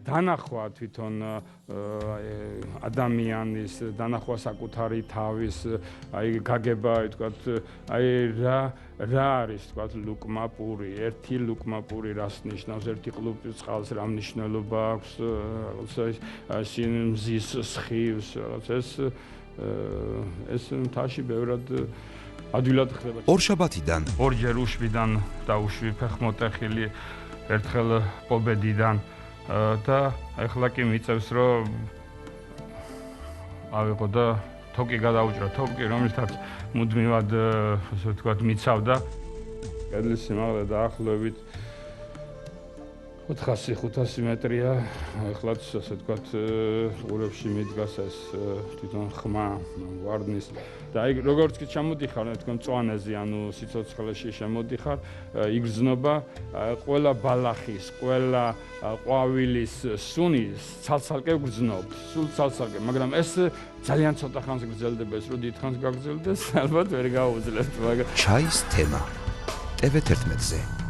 დანახვა თვითონ ადამიანის, დანახვა საკუთარი თავის, აი გაგება, ვთქვათ, აი რა არის, ვთქვათ, ლუკმა პური, ერთი ლუკმა პური რას ნიშნავს, ერთი ყლუპი წყალს რა მნიშვნელობა აქვს, რაღაცა მზის სხივს, რაღაცა ეს მთაში ბევრად ადვილად ხდება. ორშაბათიდან ორჯერ უშვიდან დაუშვი ფეხმოტეხილი, ერთხელ პობედიდან და ეხლა კი მიწევს რომ ავიღო და თოკი გადაუჭრა, თოკი რომელთაც მუდმივად ასე ვთქვათ მიცავდა. კედლის სიმაღლე დაახლოებით 400-500 მეტრია, ეხლაც ასე ვთქვათ ყურებში მიდგას ეს თვითონ ხმა ვარდნის და აი როგორც კი ჩამოდიხარ თქვენ მწვანეზე, ანუ სიცოცხლეში შემოდიხარ, იგრძნობა ყველა ბალახის, ყველა ყვავილის სუნი ცალ-ცალკე გრძნობთ, სულ ცალ-ცალკე, მაგრამ ეს ძალიან ცოტა ხანს გრძელდება, ეს რო დიდხანს გაგრძელდეს, ალბათ ვერ გაუძლებთ, მაგრამ ჩაის თემა TV11-ზე